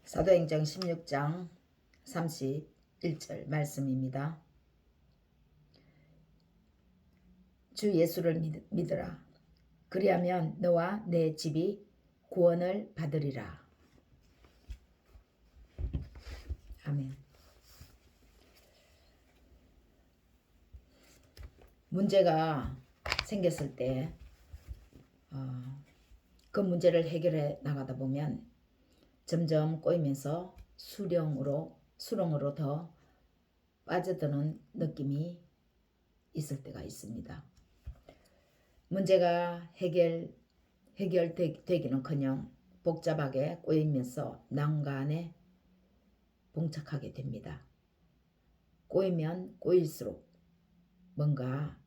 사도행전 16장 31절 말씀입니다. 주 예수를 믿으라. 그리하면 너와 내 집이 구원을 받으리라. 아멘. 문제가 생겼을 때 그 문제를 해결해 나가다 보면 점점 꼬이면서 수렁으로 더 빠져드는 느낌이 있을 때가 있습니다. 문제가 해결되기는커녕 복잡하게 꼬이면서 난간에 봉착하게 됩니다. 꼬이면 꼬일수록 뭔가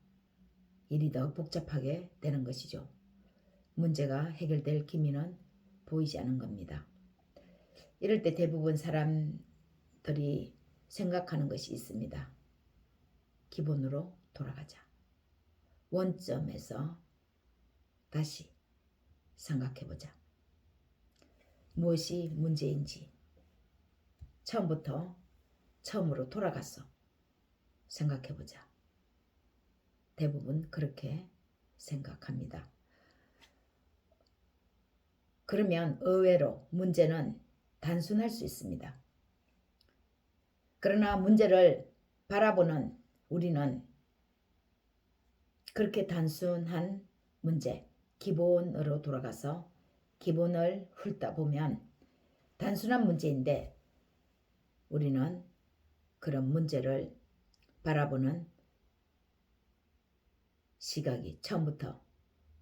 일이 더 복잡하게 되는 것이죠. 문제가 해결될 기미는 보이지 않은 겁니다. 이럴 때 대부분 사람들이 생각하는 것이 있습니다. 기본으로 돌아가자. 원점에서 다시 생각해보자. 무엇이 문제인지 처음으로 돌아가서 생각해보자. 대부분 그렇게 생각합니다. 그러면 의외로 문제는 단순할 수 있습니다. 그러나 문제를 바라보는 우리는 그렇게 단순한 문제, 기본으로 돌아가서 기본을 훑다 보면 단순한 문제인데 우리는 그런 문제를 바라보는 시각이 처음부터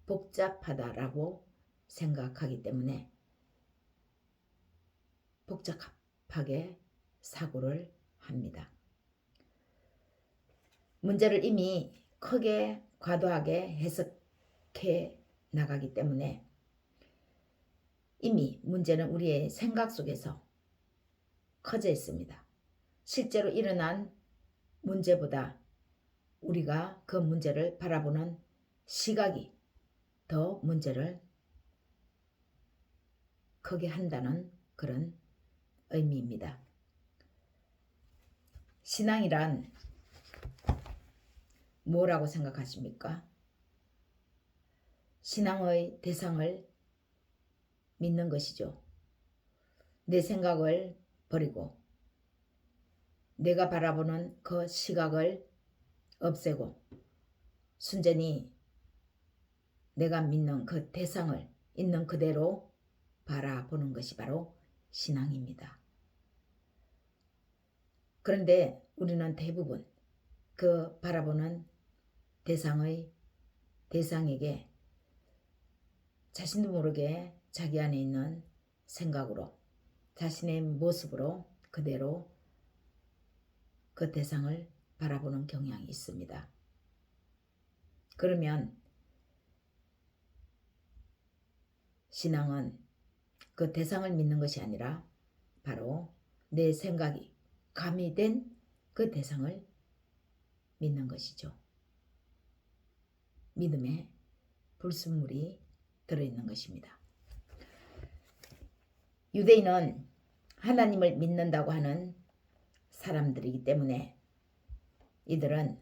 복잡하다라고 생각하기 때문에 복잡하게 사고를 합니다. 문제를 이미 크게 과도하게 해석해 나가기 때문에 이미 문제는 우리의 생각 속에서 커져 있습니다. 실제로 일어난 문제보다 우리가 그 문제를 바라보는 시각이 더 문제를 크게 한다는 그런 의미입니다. 신앙이란 뭐라고 생각하십니까? 신앙의 대상을 믿는 것이죠. 내 생각을 버리고 내가 바라보는 그 시각을 없애고 순전히 내가 믿는 그 대상을 있는 그대로 바라보는 것이 바로 신앙입니다. 그런데 우리는 대부분 그 바라보는 대상에게 자신도 모르게 자기 안에 있는 생각으로 자신의 모습으로 그대로 그 대상을 바라보는 경향이 있습니다. 그러면 신앙은 그 대상을 믿는 것이 아니라 바로 내 생각이 가미된 그 대상을 믿는 것이죠. 믿음에 불순물이 들어있는 것입니다. 유대인은 하나님을 믿는다고 하는 사람들이기 때문에 이들은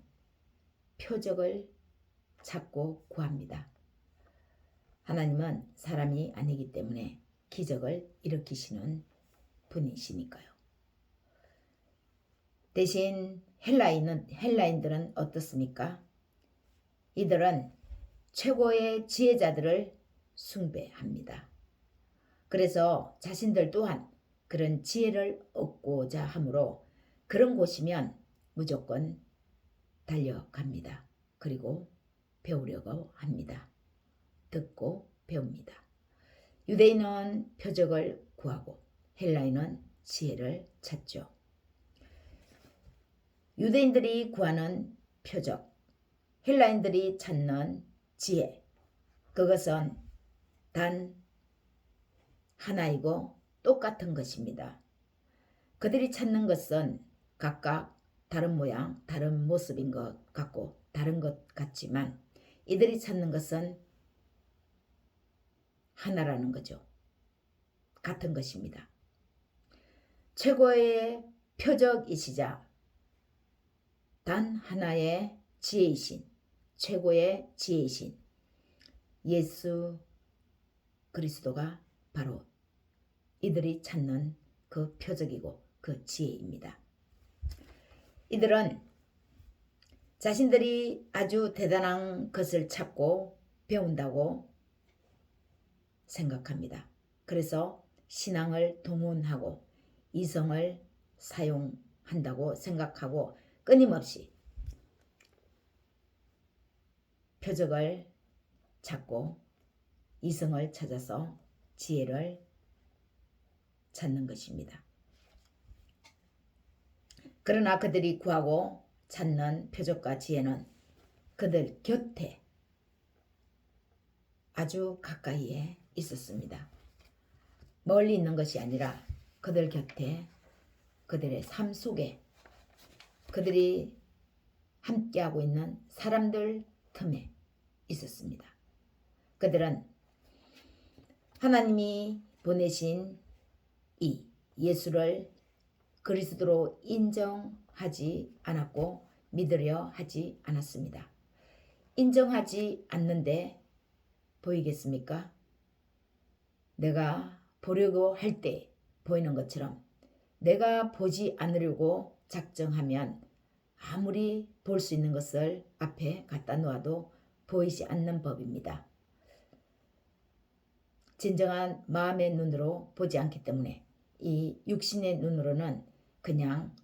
표적을 찾고 구합니다. 하나님은 사람이 아니기 때문에 기적을 일으키시는 분이시니까요. 대신 헬라인들은 어떻습니까? 이들은 최고의 지혜자들을 숭배합니다. 그래서 자신들 또한 그런 지혜를 얻고자 하므로 그런 곳이면 무조건 달려갑니다. 그리고 배우려고 합니다. 듣고 배웁니다. 유대인은 표적을 구하고 헬라인은 지혜를 찾죠. 유대인들이 구하는 표적, 헬라인들이 찾는 지혜, 그것은 단 하나이고 똑같은 것입니다. 그들이 찾는 것은 각각 다른 모양, 다른 모습인 것 같고 다른 것 같지만 이들이 찾는 것은 하나라는 거죠. 같은 것입니다. 최고의 표적이시자 단 하나의 지혜이신, 최고의 지혜이신 예수 그리스도가 바로 이들이 찾는 그 표적이고 그 지혜입니다. 이들은 자신들이 아주 대단한 것을 찾고 배운다고 생각합니다. 그래서 신앙을 동원하고 이성을 사용한다고 생각하고 끊임없이 표적을 찾고 이성을 찾아서 지혜를 찾는 것입니다. 그러나 그들이 구하고 찾는 표적과 지혜는 그들 곁에 아주 가까이에 있었습니다. 멀리 있는 것이 아니라 그들 곁에 그들의 삶 속에 그들이 함께하고 있는 사람들 틈에 있었습니다. 그들은 하나님이 보내신 이 예수를 그리스도로 인정하지 않았고 믿으려 하지 않았습니다. 인정하지 않는데 보이겠습니까? 내가 보려고 할 때 보이는 것처럼 내가 보지 않으려고 작정하면 아무리 볼 수 있는 것을 앞에 갖다 놓아도 보이지 않는 법입니다. 진정한 마음의 눈으로 보지 않기 때문에 이 육신의 눈으로는 그냥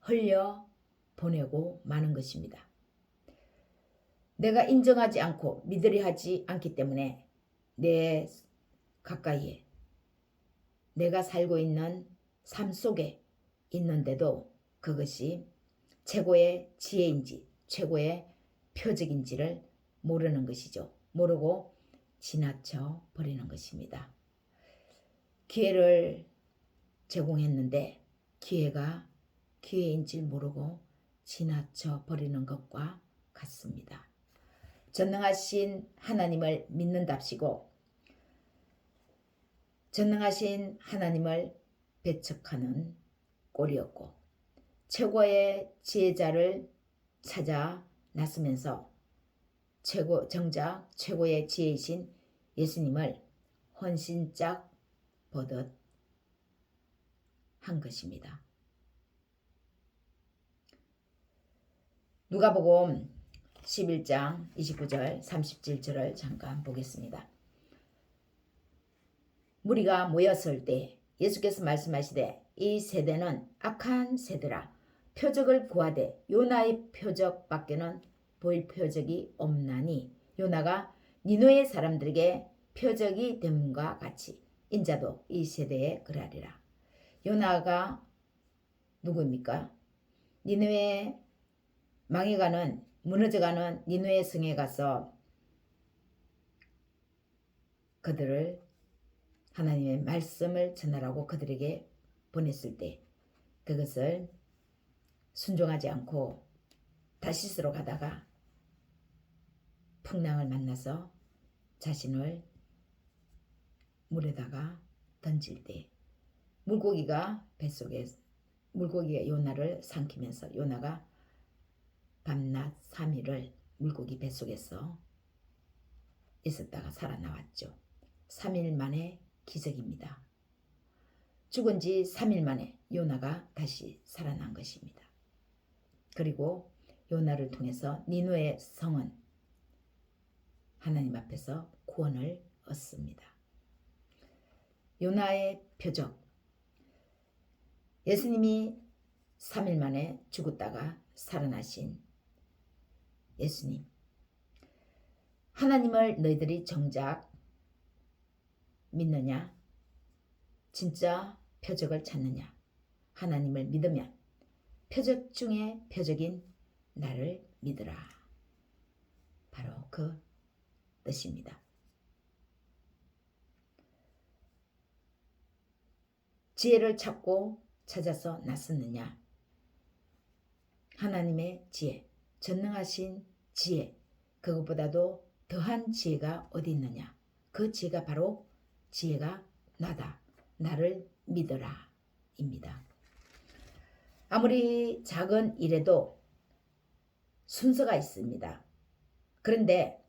흘려 보내고 마는 것입니다. 내가 인정하지 않고 믿으려 하지 않기 때문에 내 가까이에 내가 살고 있는 삶 속에 있는데도 그것이 최고의 지혜인지 최고의 표적인지를 모르는 것이죠. 모르고 지나쳐 버리는 것입니다. 기회를 제공했는데 기회가 기회인지 모르고 지나쳐 버리는 것과 같습니다. 전능하신 하나님을 믿는답시고 전능하신 하나님을 배척하는 꼴이었고 최고의 지혜자를 찾아 나서면서 정작 최고의 지혜이신 예수님을 헌신짝 보듯 한 것입니다. 누가복음 11장 29절 37절을 잠깐 보겠습니다. 무리가 모였을 때 예수께서 말씀하시되 이 세대는 악한 세대라 표적을 구하되 요나의 표적밖에는 보일 표적이 없나니 요나가 니느웨 사람들에게 표적이 됨과 같이 인자도 이 세대에 그러하리라. 요나가 누구입니까? 니느웨 망해가는 무너져가는 니느웨 성에 가서 그들을 하나님의 말씀을 전하라고 그들에게 보냈을 때 그것을 순종하지 않고 다시스로 가다가 풍랑을 만나서 자신을 물에다가 던질 때 물고기가 요나를 삼키면서 요나가 밤낮 3일을 물고기 뱃속에서 있었다가 살아나왔죠. 3일 만에 기적입니다. 죽은 지 3일 만에 요나가 다시 살아난 것입니다. 그리고 요나를 통해서 니느웨 성은 하나님 앞에서 구원을 얻습니다. 요나의 표적. 예수님이 3일 만에 죽었다가 살아나신 예수님. 하나님을 너희들이 정작 믿느냐? 진짜 표적을 찾느냐? 하나님을 믿으면 표적 중에 표적인 나를 믿으라. 바로 그 뜻입니다. 지혜를 찾고 찾아서 나섰느냐? 하나님의 지혜, 전능하신 지혜, 그것보다도 더한 지혜가 어디 있느냐? 그 지혜가 바로 지혜가 나다. 나를 믿어라. 입니다. 아무리 작은 일에도 순서가 있습니다. 그런데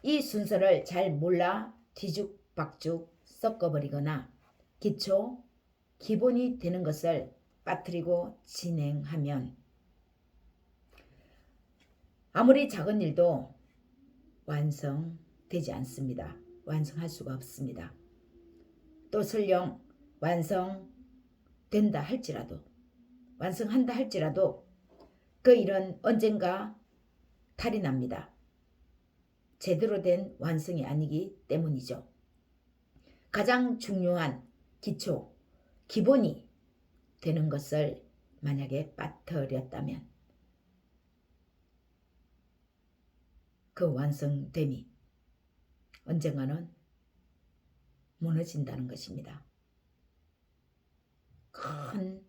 이 순서를 잘 몰라 뒤죽박죽 섞어버리거나 기본이 되는 것을 빠뜨리고 진행하면 아무리 작은 일도 완성되지 않습니다. 완성할 수가 없습니다. 또 설령 완성한다 할지라도 그 일은 언젠가 탈이 납니다. 제대로 된 완성이 아니기 때문이죠. 가장 중요한 기본이 되는 것을 만약에 빠뜨렸다면 그 완성됨이 언젠가는 무너진다는 것입니다. 큰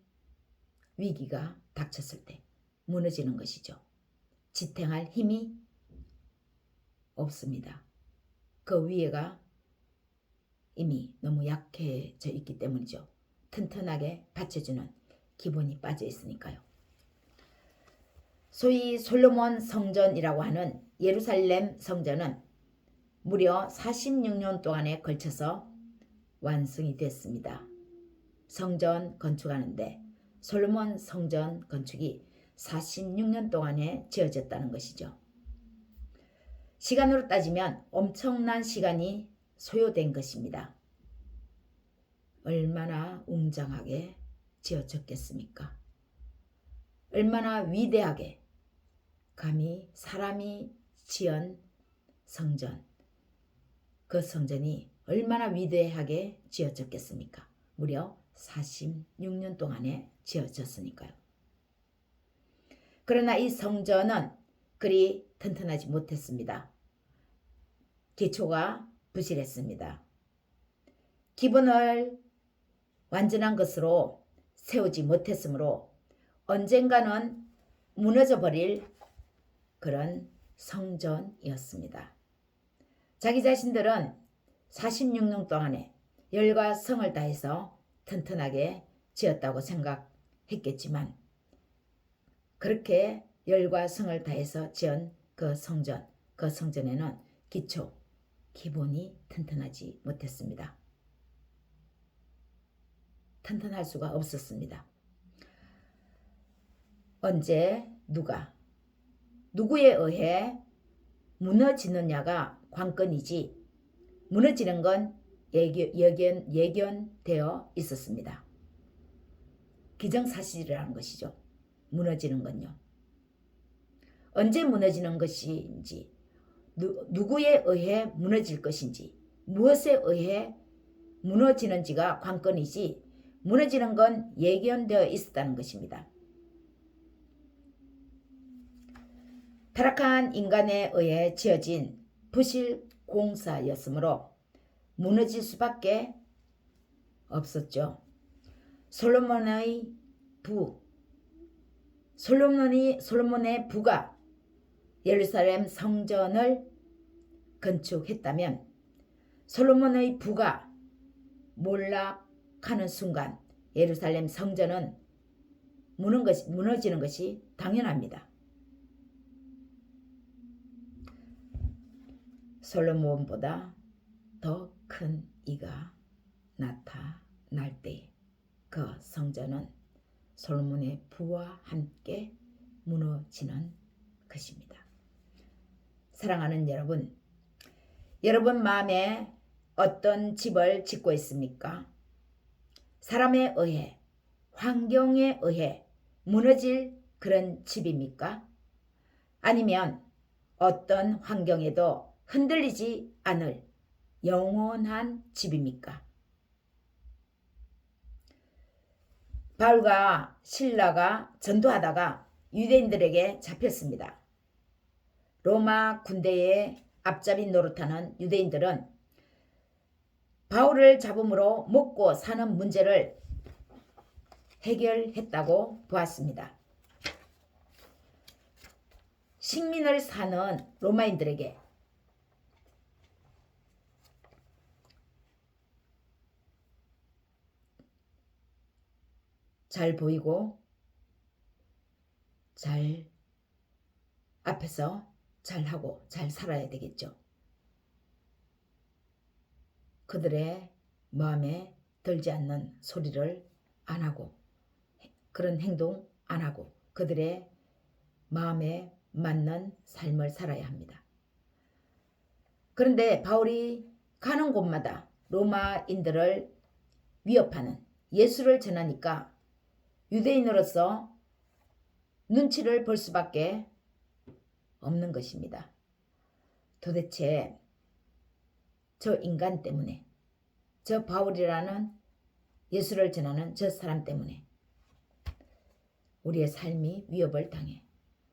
위기가 닥쳤을 때 무너지는 것이죠. 지탱할 힘이 없습니다. 그 위에가 이미 너무 약해져 있기 때문이죠. 튼튼하게 받쳐주는 기본이 빠져 있으니까요. 소위 솔로몬 성전이라고 하는 예루살렘 성전은 무려 46년 동안에 걸쳐서 완성이 됐습니다. 성전 건축하는데 솔로몬 성전 건축이 46년 동안에 지어졌다는 것이죠. 시간으로 따지면 엄청난 시간이 소요된 것입니다. 얼마나 웅장하게 지어졌겠습니까? 얼마나 위대하게 감히 사람이 지은 성전, 그 성전이 얼마나 위대하게 지어졌겠습니까? 무려 46년 동안에 지어졌으니까요. 그러나 이 성전은 그리 튼튼하지 못했습니다. 기초가 부실했습니다. 기본을 완전한 것으로 세우지 못했으므로 언젠가는 무너져 버릴 그런 성전이었습니다. 자기 자신들은 46년 동안에 열과 성을 다해서 튼튼하게 지었다고 생각했겠지만 그렇게 열과 성을 다해서 지은 그 성전에는 기본이 튼튼하지 못했습니다. 튼튼할 수가 없었습니다. 언제 누구에 의해 무너지느냐가 관건이지 무너지는 건 예견되어 있었습니다. 기정사실이라는 것이죠. 무너지는 건요. 언제 무너지는 것인지 누구에 의해 무너질 것인지 무엇에 의해 무너지는지가 관건이지 무너지는 건 예견되어 있었다는 것입니다. 타락한 인간에 의해 지어진 부실 공사였으므로 무너질 수밖에 없었죠. 솔로몬의 부가 예루살렘 성전을 건축했다면 솔로몬의 부가 몰락하는 순간 예루살렘 성전은 무너지는 것이 당연합니다. 솔로몬보다 더 큰 이가 나타날 때 그 성전은 솔로몬의 부와 함께 무너지는 것입니다. 사랑하는 여러분, 여러분 마음에 어떤 집을 짓고 있습니까? 사람에 의해, 환경에 의해 무너질 그런 집입니까? 아니면 어떤 환경에도 흔들리지 않을 영원한 집입니까? 바울과 실라가 전도하다가 유대인들에게 잡혔습니다. 로마 군대의 앞잡이 노릇하는 유대인들은 바울을 잡음으로 먹고 사는 문제를 해결했다고 보았습니다. 식민을 사는 로마인들에게 잘 보이고 잘 앞에서 잘하고 잘 살아야 되겠죠. 그들의 마음에 들지 않는 소리를 안 하고 그런 행동 안 하고 그들의 마음에 맞는 삶을 살아야 합니다. 그런데 바울이 가는 곳마다 로마인들을 위협하는 예수를 전하니까 유대인으로서 눈치를 볼 수밖에 없는 것입니다. 도대체 저 인간 때문에, 저 바울이라는 예수를 전하는 저 사람 때문에 우리의 삶이 위협을 당해.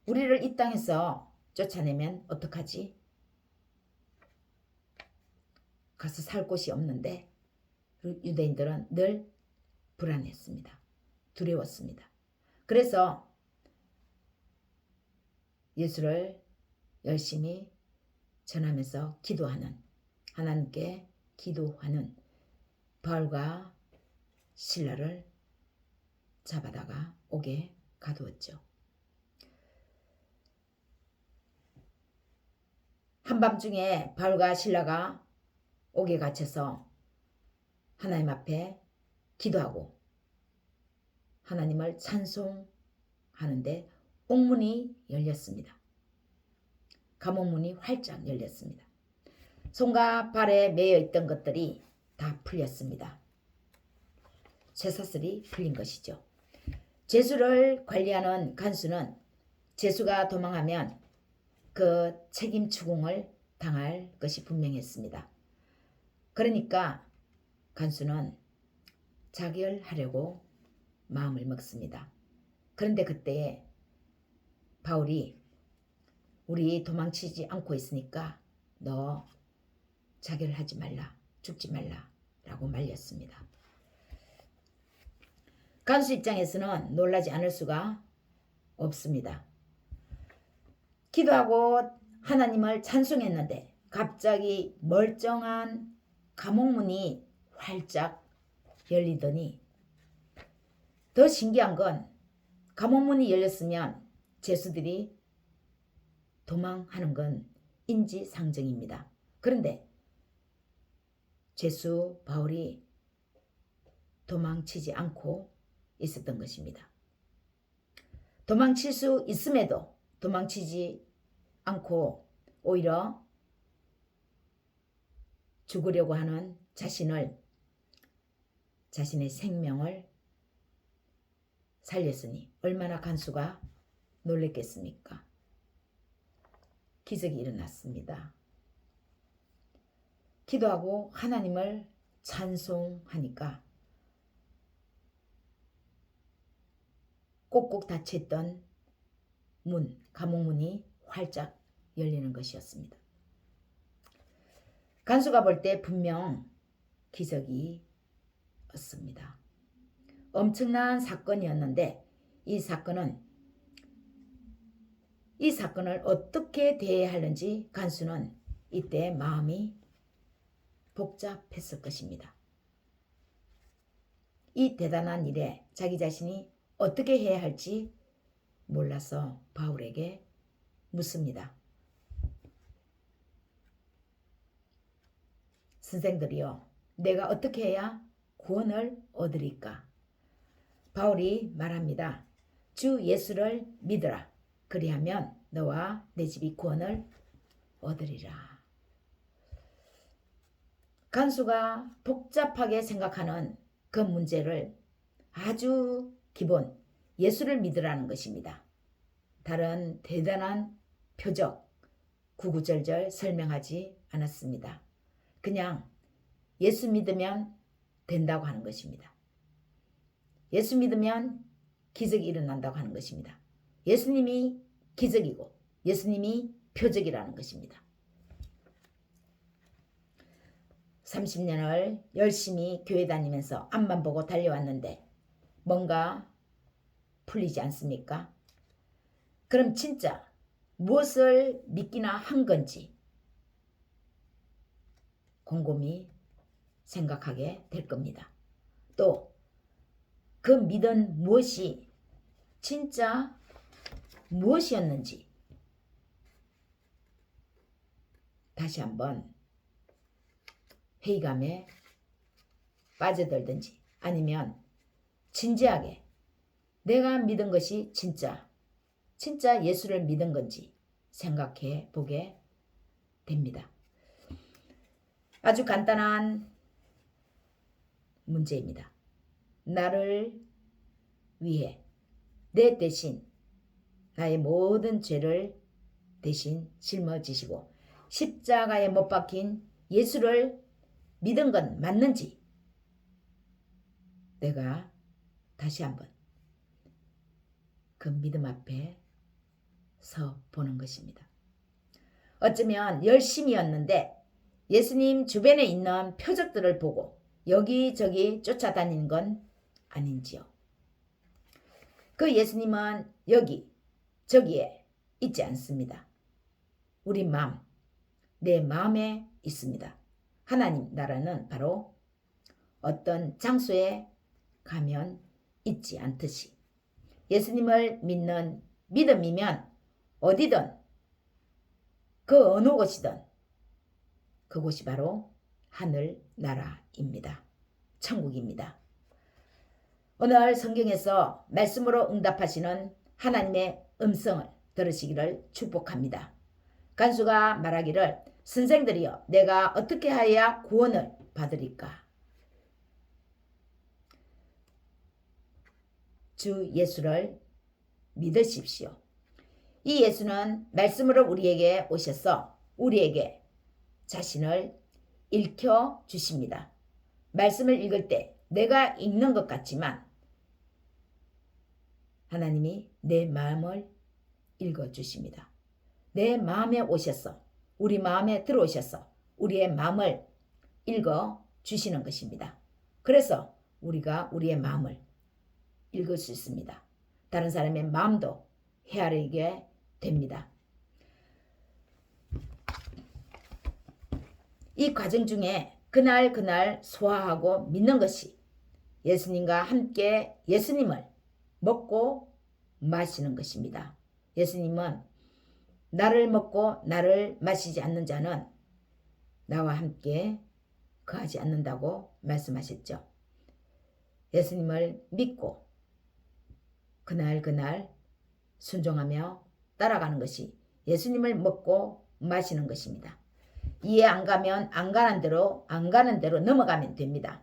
우리를 이 땅에서 쫓아내면 어떡하지? 가서 살 곳이 없는데 유대인들은 늘 불안했습니다. 두려웠습니다. 그래서 예수를 열심히 전하면서 기도하는, 하나님께 기도하는 바울과 실라를 잡아다가 옥에 가두었죠. 한밤중에 바울과 실라가 옥에 갇혀서 하나님 앞에 기도하고 하나님을 찬송하는데 옥문이 열렸습니다. 감옥문이 활짝 열렸습니다. 손과 발에 매여 있던 것들이 다 풀렸습니다. 쇠사슬이 풀린 것이죠. 죄수를 관리하는 간수는 죄수가 도망하면 그 책임 추궁을 당할 것이 분명했습니다. 그러니까 간수는 자결하려고 마음을 먹습니다. 그런데 그때에 바울이 우리 도망치지 않고 있으니까 너 자결하지 말라, 죽지 말라 라고 말렸습니다. 간수 입장에서는 놀라지 않을 수가 없습니다. 기도하고 하나님을 찬송했는데 갑자기 멀쩡한 감옥문이 활짝 열리더니 더 신기한 건 감옥문이 열렸으면 죄수들이 도망하는 건 인지상정입니다. 그런데 죄수 바울이 도망치지 않고 있었던 것입니다. 도망칠 수 있음에도 도망치지 않고 오히려 죽으려고 하는 자신의 생명을 살렸으니 얼마나 간수가 놀랬겠습니까? 기적이 일어났습니다. 기도하고 하나님을 찬송하니까 꼭꼭 닫혀있던 문, 감옥문이 활짝 열리는 것이었습니다. 간수가 볼 때 분명 기적이었습니다. 엄청난 사건이었는데 이 사건을 어떻게 대해야 하는지 간수는 이때 마음이 복잡했을 것입니다. 이 대단한 일에 자기 자신이 어떻게 해야 할지 몰라서 바울에게 묻습니다. 선생들이여, 내가 어떻게 해야 구원을 얻으리까? 바울이 말합니다. 주 예수를 믿으라. 그리하면 너와 내 집이 구원을 얻으리라. 간수가 복잡하게 생각하는 그 문제를 아주 기본 예수를 믿으라는 것입니다. 다른 대단한 표적, 구구절절 설명하지 않았습니다. 그냥 예수 믿으면 된다고 하는 것입니다. 예수 믿으면 기적이 일어난다고 하는 것입니다. 예수님이 기적이고 예수님이 표적이라는 것입니다. 30년을 열심히 교회 다니면서 앞만 보고 달려왔는데 뭔가 풀리지 않습니까? 그럼 진짜 무엇을 믿기나 한 건지 곰곰이 생각하게 될 겁니다. 또 그 믿은 무엇이 진짜 무엇이었는지 다시 한번 회의감에 빠져들든지 아니면 진지하게 내가 믿은 것이 진짜 예수를 믿은 건지 생각해 보게 됩니다. 아주 간단한 문제입니다. 나를 위해 내 대신 나의 모든 죄를 대신 짊어지시고 십자가에 못 박힌 예수를 믿은 건 맞는지 내가 다시 한번 그 믿음 앞에 서 보는 것입니다. 어쩌면 열심이었는데 예수님 주변에 있는 표적들을 보고 여기저기 쫓아다니는 건 아닌지요. 그 예수님은 여기 저기에 있지 않습니다. 우리 마음, 내 마음에 있습니다. 하나님 나라는 바로 어떤 장소에 가면 있지 않듯이 예수님을 믿는 믿음이면 어디든 그 어느 곳이든 그곳이 바로 하늘 나라입니다. 천국입니다. 오늘 성경에서 말씀으로 응답하시는 하나님의 음성을 들으시기를 축복합니다. 간수가 말하기를 선생들이여 내가 어떻게 하여야 구원을 받으리까? 주 예수를 믿으십시오. 이 예수는 말씀으로 우리에게 오셔서 우리에게 자신을 읽혀 주십니다. 말씀을 읽을 때 내가 읽는 것 같지만 하나님이 내 마음을 읽어 주십니다. 내 마음에 오셔서 우리 마음에 들어오셔서 우리의 마음을 읽어 주시는 것입니다. 그래서 우리가 우리의 마음을 읽을 수 있습니다. 다른 사람의 마음도 헤아리게 됩니다. 이 과정 중에 그날 소화하고 믿는 것이 예수님과 함께 예수님을 먹고 마시는 것입니다. 예수님은 나를 먹고 나를 마시지 않는 자는 나와 함께 거하지 않는다고 말씀하셨죠. 예수님을 믿고 그날 순종하며 따라가는 것이 예수님을 먹고 마시는 것입니다. 이해 안 가면 안 가는 대로 넘어가면 됩니다.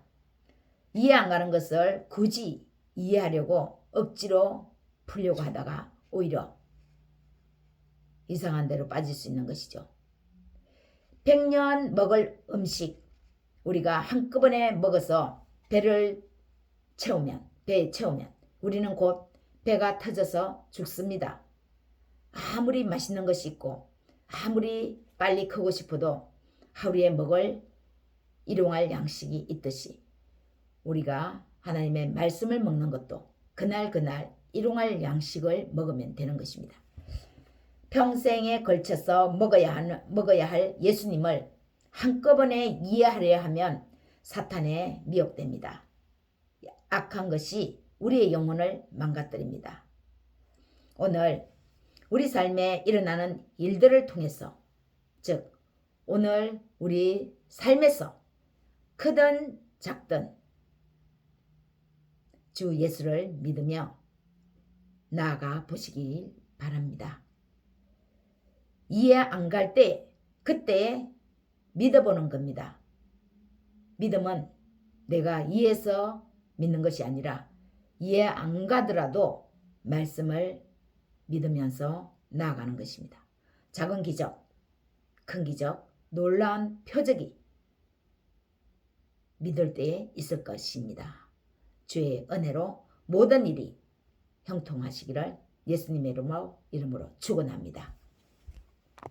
이해 안 가는 것을 굳이 이해하려고 억지로 풀려고 하다가 오히려 이상한 데로 빠질 수 있는 것이죠. 100년 먹을 음식 우리가 한꺼번에 먹어서 배에 채우면 우리는 곧 배가 터져서 죽습니다. 아무리 맛있는 것이 있고 아무리 빨리 크고 싶어도 하루에 먹을 일용할 양식이 있듯이 우리가 하나님의 말씀을 먹는 것도 그날 일용할 양식을 먹으면 되는 것입니다. 평생에 걸쳐서 먹어야 할 예수님을 한꺼번에 이해하려 하면 사탄에 미혹됩니다. 악한 것이 우리의 영혼을 망가뜨립니다. 오늘 우리 삶에 일어나는 일들을 통해서 즉 오늘 우리 삶에서 크든 작든 주 예수를 믿으며 나아가 보시길 바랍니다. 이해 안 갈 때 그때 믿어보는 겁니다. 믿음은 내가 이해해서 믿는 것이 아니라 이해 안 가더라도 말씀을 믿으면서 나아가는 것입니다. 작은 기적, 큰 기적, 놀라운 표적이 믿을 때에 있을 것입니다. 주의 은혜로 모든 일이 형통하시기를 예수님의 이름으로 축원합니다.